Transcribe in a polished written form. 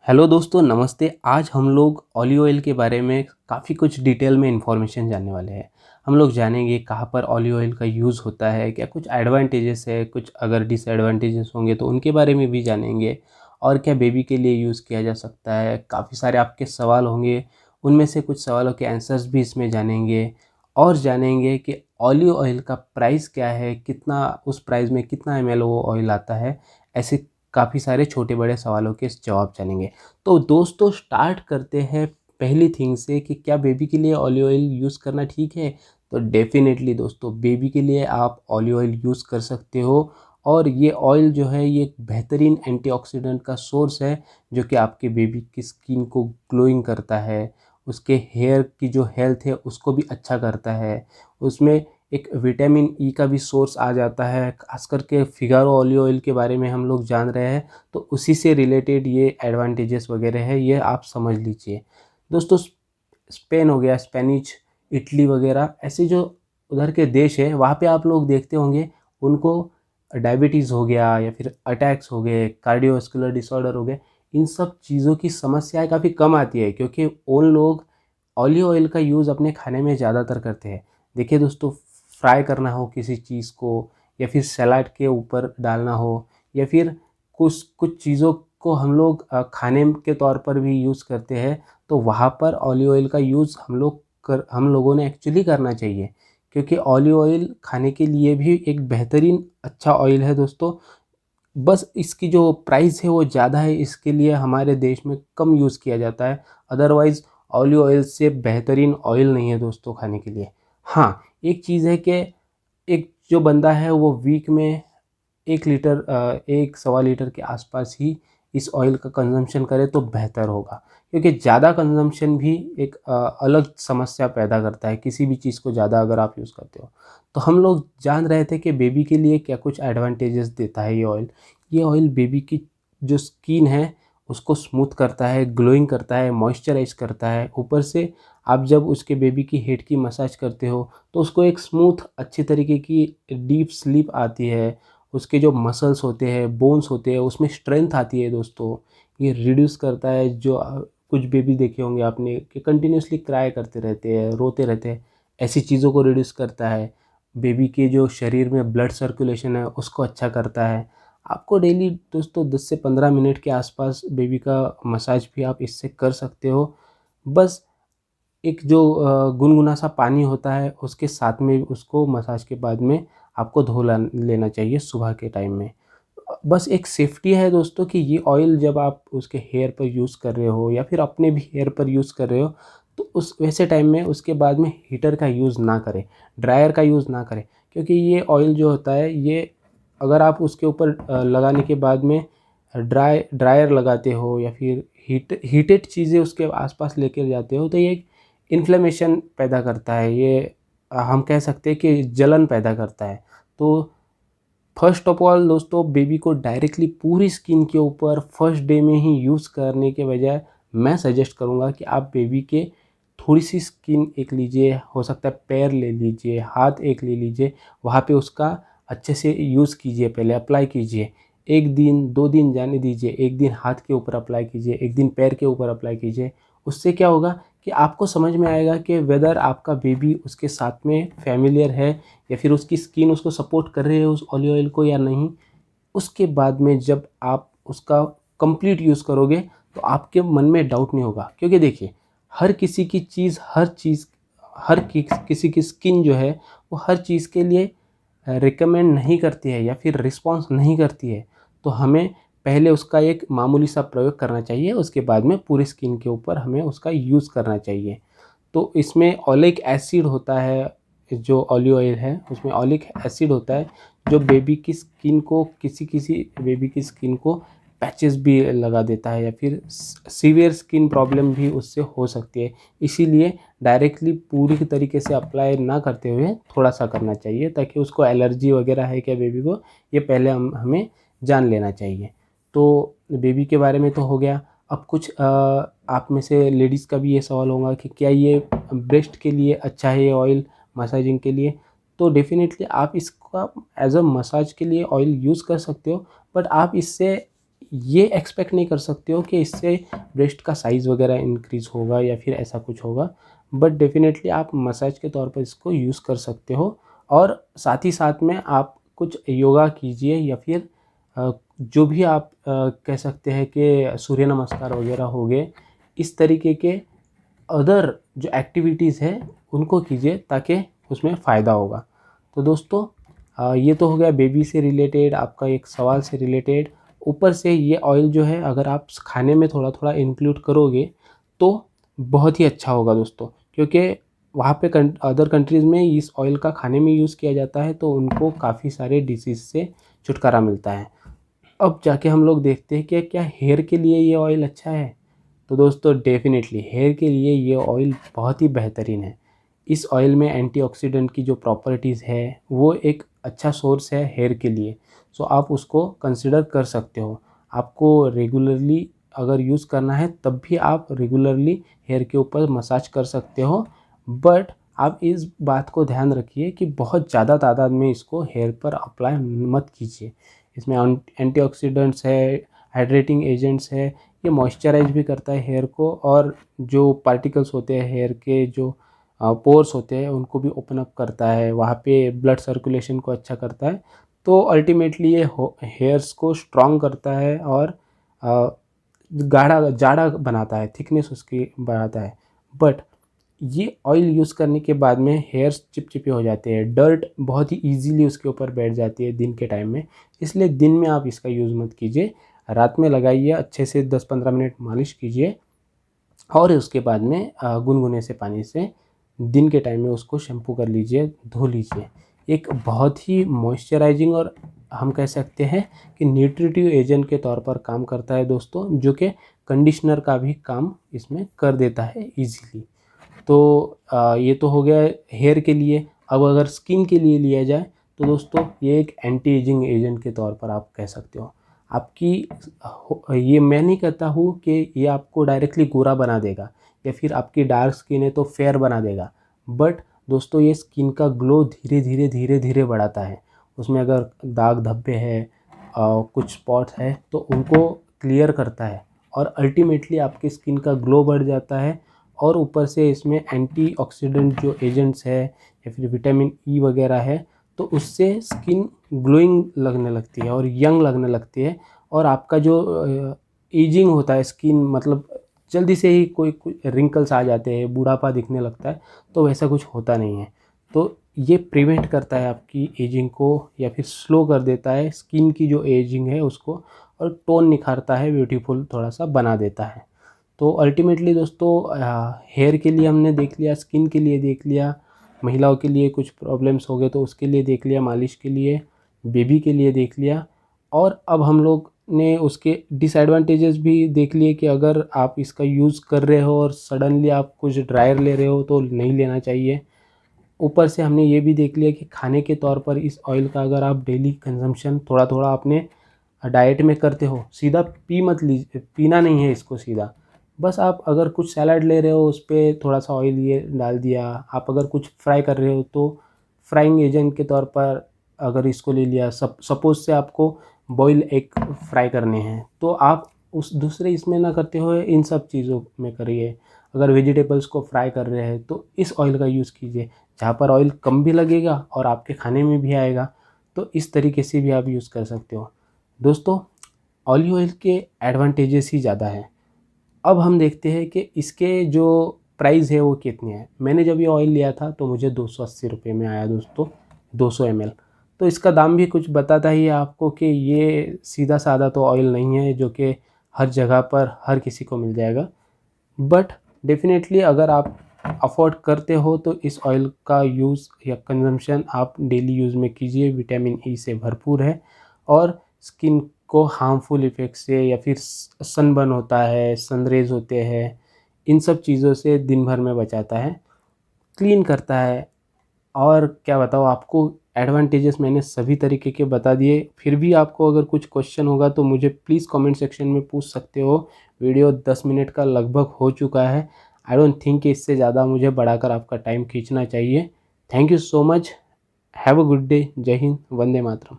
Hello दोस्तों, नमस्ते। आज हम लोग ऑलिव ऑयल के बारे में काफ़ी कुछ डिटेल में इन्फॉर्मेशन जानने वाले हैं। हम लोग जानेंगे कहाँ पर ऑलिव ऑयल का यूज़ होता है, क्या कुछ एडवांटेजेस है, कुछ अगर डिसएडवांटेजेस होंगे तो उनके बारे में भी जानेंगे और क्या बेबी के लिए यूज़ किया जा सकता है। काफ़ी सारे आपके सवाल होंगे, उनमें से कुछ सवालों के आंसर्स भी इसमें जानेंगे और जानेंगे कि ऑलिव ऑयल का प्राइस क्या है, कितना उस प्राइस में कितना एमएल वो ऑयल आता है। ऐसे काफ़ी सारे छोटे बड़े सवालों के जवाब जानेंगे। तो दोस्तों स्टार्ट करते हैं पहली थिंग से कि क्या बेबी के लिए ऑलिव ऑयल यूज़ करना ठीक है। तो डेफिनेटली दोस्तों बेबी के लिए आप ऑलिव ऑयल यूज़ कर सकते हो और ये ऑयल जो है ये एक बेहतरीन एंटीऑक्सीडेंट का सोर्स है जो कि आपके बेबी की स्किन को ग्लोइंग करता है, उसके हेयर की जो हेल्थ है उसको भी अच्छा करता है। उसमें एक विटामिन ई का भी सोर्स आ जाता है, खास करके फिगारो ऑलिव ऑयल के बारे में हम लोग जान रहे हैं तो उसी से रिलेटेड ये एडवांटेजेस वगैरह है, ये आप समझ लीजिए। दोस्तों स्पेन हो गया, स्पेनिश, इटली वगैरह ऐसे जो उधर के देश है वहाँ पे आप लोग देखते होंगे उनको डायबिटीज़ हो गया या फिर अटैक्स हो गए, कार्डियोवास्कुलर डिसऑर्डर हो गए, इन सब चीज़ों की समस्याएं काफ़ी कम आती है क्योंकि उन लोग ऑलिव ऑयल का यूज़ अपने खाने में ज़्यादातर करते हैं। देखिए दोस्तों, फ्राई करना हो किसी चीज़ को या फिर सलाद के ऊपर डालना हो या फिर कुछ कुछ चीज़ों को हम लोग खाने के तौर पर भी यूज़ करते हैं, तो वहाँ पर ऑलिव ऑयल का यूज़ हम लोगों ने एक्चुअली करना चाहिए क्योंकि ऑलिव ऑयल खाने के लिए भी एक बेहतरीन अच्छा ऑयल है दोस्तों। बस इसकी जो प्राइस है वो ज़्यादा है, इसके लिए हमारे देश में कम यूज़ किया जाता है। अदरवाइज़ ऑलिव ऑयल से बेहतरीन ऑयल नहीं है दोस्तों खाने के लिए। हाँ, एक चीज़ है कि एक जो बंदा है वो वीक में 1 लीटर 1 सवा लीटर के आसपास ही इस ऑयल का कंज़म्पशन करे तो बेहतर होगा क्योंकि ज़्यादा कंज़म्पशन भी एक अलग समस्या पैदा करता है, किसी भी चीज़ को ज़्यादा अगर आप यूज़ करते हो। तो हम लोग जान रहे थे कि बेबी के लिए क्या कुछ एडवांटेजेस देता है ये ऑयल। ये ऑयल बेबी की जो स्किन है उसको स्मूथ करता है, ग्लोइंग करता है, मॉइस्चराइज़ करता है। ऊपर से आप जब उसके बेबी की हेड की मसाज करते हो तो उसको एक स्मूथ अच्छी तरीके की डीप स्लीप आती है। उसके जो मसल्स होते हैं, बोन्स होते हैं, उसमें स्ट्रेंथ आती है दोस्तों। ये रिड्यूस करता है जो कुछ बेबी देखे होंगे आपने कि कंटिन्यूअसली क्राई करते रहते हैं, रोते रहते हैं, ऐसी चीज़ों को रिड्यूस करता है। बेबी के जो शरीर में ब्लड सर्कुलेशन है उसको अच्छा करता है। आपको डेली दोस्तों 10 से 15 मिनट के आसपास बेबी का मसाज भी आप इससे कर सकते हो। बस एक जो गुनगुना सा पानी होता है उसके साथ में उसको मसाज के बाद में आपको लेना चाहिए सुबह के टाइम में। बस एक सेफ्टी है दोस्तों कि ये ऑयल जब आप उसके हेयर पर यूज़ कर रहे हो या फिर अपने भी हेयर पर यूज़ कर रहे हो तो उस वैसे टाइम में उसके बाद में हीटर का यूज़ ना करें, ड्रायर का यूज़ ना करें। क्योंकि ये ऑयल जो होता है ये अगर आप उसके ऊपर लगाने के बाद में ड्रायर लगाते हो या फिर हीटेड चीज़ें उसके आसपास लेकर जाते हो तो ये इन्फ्लेमेशन पैदा करता है। ये हम कह सकते हैं कि जलन पैदा करता है। तो फर्स्ट ऑफ ऑल दोस्तों बेबी को डायरेक्टली पूरी स्किन के ऊपर फर्स्ट डे में ही यूज़ करने के बजाय मैं सजेस्ट करूँगा कि आप बेबी के थोड़ी सी स्किन एक लीजिए, हो सकता है पैर ले लीजिए, हाथ एक ले लीजिए, वहाँ पे उसका अच्छे से यूज़ कीजिए, पहले अप्लाई कीजिए। 1 दिन 2 दिन जाने दीजिए, 1 दिन हाथ के ऊपर अप्लाई कीजिए, 1 दिन पैर के ऊपर अप्लाई कीजिए। उससे क्या होगा कि आपको समझ में आएगा कि वेदर आपका बेबी उसके साथ में फ़ैमिलियर है या फिर उसकी स्किन उसको सपोर्ट कर रही है उस ऑलिव ऑयल को या नहीं। उसके बाद में जब आप उसका कंप्लीट यूज़ करोगे तो आपके मन में डाउट नहीं होगा क्योंकि देखिए हर किसी की चीज़ किसी की स्किन जो है वो हर चीज़ के लिए रिकमेंड नहीं करती है या फिर रिस्पॉन्स नहीं करती है। तो हमें पहले उसका एक मामूली सा प्रयोग करना चाहिए, उसके बाद में पूरी स्किन के ऊपर हमें उसका यूज़ करना चाहिए। तो इसमें ओलिक एसिड होता है, जो ऑलिव ऑयल है उसमें ओलिक एसिड होता है जो बेबी की स्किन को किसी किसी बेबी की स्किन को पैचेस भी लगा देता है या फिर सीवियर स्किन प्रॉब्लम भी उससे हो सकती है। इसीलिए डायरेक्टली पूरी तरीके से अप्लाई ना करते हुए थोड़ा सा करना चाहिए ताकि उसको एलर्जी वगैरह है क्या बेबी को, ये पहले हमें जान लेना चाहिए। तो बेबी के बारे में तो हो गया। अब कुछ आप में से लेडीज़ का भी ये सवाल होगा कि क्या ये ब्रेस्ट के लिए अच्छा है ये ऑयल मसाजिंग के लिए। तो डेफ़िनेटली आप इसका एज़ अ मसाज के लिए ऑयल यूज़ कर सकते हो, बट आप इससे ये एक्सपेक्ट नहीं कर सकते हो कि इससे ब्रेस्ट का साइज़ वगैरह इंक्रीज़ होगा या फिर ऐसा कुछ होगा, बट डेफ़िनेटली आप मसाज के तौर पर इसको यूज़ कर सकते हो। और साथ ही साथ में आप कुछ योगा कीजिए या फिर जो भी आप कह सकते हैं कि सूर्य नमस्कार वगैरह हो गए, इस तरीके के अदर जो एक्टिविटीज़ है उनको कीजिए ताकि उसमें फ़ायदा होगा। तो दोस्तों ये तो हो गया बेबी से रिलेटेड, आपका एक सवाल से रिलेटेड। ऊपर से ये ऑयल जो है अगर आप खाने में थोड़ा-थोड़ा इंक्लूड करोगे तो बहुत ही अच्छा होगा दोस्तों, क्योंकि वहाँ पे अदर कंट्रीज़ में इस ऑयल का खाने में यूज़ किया जाता है तो उनको काफ़ी सारे डिसीज़ से छुटकारा मिलता है। अब जाके हम लोग देखते हैं कि क्या हेयर के लिए ये ऑयल अच्छा है? तो दोस्तों डेफ़िनेटली हेयर के लिए ये ऑयल बहुत ही बेहतरीन है। इस ऑयल में एंटीऑक्सीडेंट की जो प्रॉपर्टीज़ है वो एक अच्छा सोर्स है हेयर के लिए। सो आप उसको कंसिडर कर सकते हो। आपको रेगुलरली अगर यूज़ करना है तब भी आप रेगुलरली हेयर के ऊपर मसाज कर सकते हो। बट आप इस बात को ध्यान रखिए कि बहुत ज़्यादा तादाद में इसको हेयर पर अप्लाई मत कीजिए। इसमें एंटीऑक्सीडेंट्स है, हाइड्रेटिंग एजेंट्स है, ये मॉइस्चराइज़ भी करता है हेयर को, और जो पार्टिकल्स होते हैं हेयर के जो पोर्स होते हैं उनको भी ओपन अप करता है, वहाँ पे ब्लड सर्कुलेशन को अच्छा करता है। तो अल्टीमेटली ये हेयर्स को स्ट्रॉन्ग करता है और अ, गाढ़ा जाड़ा बनाता है, थिकनेस उसकी बढ़ाता है। बट ये ऑयल यूज़ करने के बाद में हेयर्स चिपचिपे हो जाते हैं, डर्ट बहुत ही ईज़िली उसके ऊपर बैठ जाती है दिन के टाइम में। इसलिए दिन में आप इसका यूज़ मत कीजिए, रात में लगाइए, अच्छे से 10-15 मिनट मालिश कीजिए और उसके बाद में गुनगुने से पानी से दिन के टाइम में उसको शैम्पू कर लीजिए, धो लीजिए। एक बहुत ही मॉइस्चराइजिंग और हम कह सकते हैं कि न्यूट्रिटिव एजेंट के तौर पर काम करता है दोस्तों, जो कि कंडीशनर का भी काम इसमें कर देता है ईज़िली। तो ये तो हो गया हेयर के लिए। अब अगर स्किन के लिए लिया जाए तो दोस्तों ये एक एंटी एजिंग एजेंट के तौर पर आप कह सकते हो। आपकी ये मैं नहीं कहता हूँ कि ये आपको डायरेक्टली गोरा बना देगा या फिर आपकी डार्क स्किन है तो फेयर बना देगा, बट दोस्तों ये स्किन का ग्लो धीरे धीरे बढ़ाता है। उसमें अगर दाग धब्बे है, कुछ स्पॉट है तो उनको क्लियर करता है और अल्टीमेटली आपकी स्किन का ग्लो बढ़ जाता है। और ऊपर से इसमें एंटीऑक्सीडेंट जो एजेंट्स है या फिर विटामिन ई वगैरह है, तो उससे स्किन ग्लोइंग लगने लगती है और यंग लगने लगती है। और आपका जो एजिंग होता है स्किन, मतलब जल्दी से ही कोई कोई रिंकल्स आ जाते हैं, बूढ़ापा दिखने लगता है, तो वैसा कुछ होता नहीं है। तो ये प्रिवेंट करता है आपकी एजिंग को या फिर स्लो कर देता है स्किन की जो एजिंग है उसको, और टोन निखारता है, ब्यूटीफुल थोड़ा सा बना देता है। तो अल्टीमेटली दोस्तों हेयर के लिए हमने देख लिया, स्किन के लिए देख लिया, महिलाओं के लिए कुछ प्रॉब्लम्स हो गए तो उसके लिए देख लिया, मालिश के लिए, बेबी के लिए देख लिया। और अब हम लोग ने उसके डिसएडवांटेजेस भी देख लिए कि अगर आप इसका यूज़ कर रहे हो और सडनली आप कुछ ड्रायर ले रहे हो तो नहीं लेना चाहिए। ऊपर से हमने ये भी देख लिया कि खाने के तौर पर इस ऑयल का अगर आप डेली कंजम्पशन थोड़ा-थोड़ा अपने डाइट में करते हो, सीधा पीना नहीं है इसको सीधा। बस आप अगर कुछ सैलड ले रहे हो उस पे थोड़ा-सा ऑयल ये डाल दिया, आप अगर कुछ फ्राई कर रहे हो तो फ्राइंग एजेंट के तौर पर अगर इसको ले लिया। सपोज़ से आपको बॉयल एग फ्राई करने हैं, तो आप उस दूसरे इसमें ना करते हुए इन सब चीज़ों में करिए। अगर वेजिटेबल्स को फ्राई कर रहे हैं तो इस ऑयल का यूज़ कीजिए, जहाँ पर ऑयल कम भी लगेगा और आपके खाने में भी आएगा। तो इस तरीके से भी आप यूज़ कर सकते हो। दोस्तों ऑलिव ऑयल के एडवांटेजेस ही ज़्यादा हैं। अब हम देखते हैं कि इसके जो प्राइस है वो कितने हैं। मैंने जब ये ऑयल लिया था तो मुझे 280 रुपये में आया दोस्तों, 200 ml। तो इसका दाम भी कुछ बताता ही है आपको कि ये सीधा साधा तो ऑयल नहीं है जो कि हर जगह पर हर किसी को मिल जाएगा। बट डेफ़िनेटली अगर आप अफ़ोर्ड करते हो तो इस ऑयल का यूज़ या कंज़म्पशन आप डेली यूज़ में कीजिए। विटामिन ई से भरपूर है और स्किन को हार्मफुल इफ़ेक्ट से या फिर सनबर्न होता है, सन रेज़ होते हैं, इन सब चीज़ों से दिन भर में बचाता है, क्लीन करता है। और क्या बताऊँ आपको, एडवांटेजेस मैंने सभी तरीके के बता दिए। फिर भी आपको अगर कुछ क्वेश्चन होगा तो मुझे प्लीज़ कमेंट सेक्शन में पूछ सकते हो। वीडियो 10 मिनट का लगभग हो चुका है। आई डोंट थिंक कि इससे ज़्यादा मुझे बढ़ाकर आपका टाइम खींचना चाहिए। Thank you so much. Have a good day. जय हिंद, वंदे मातरम।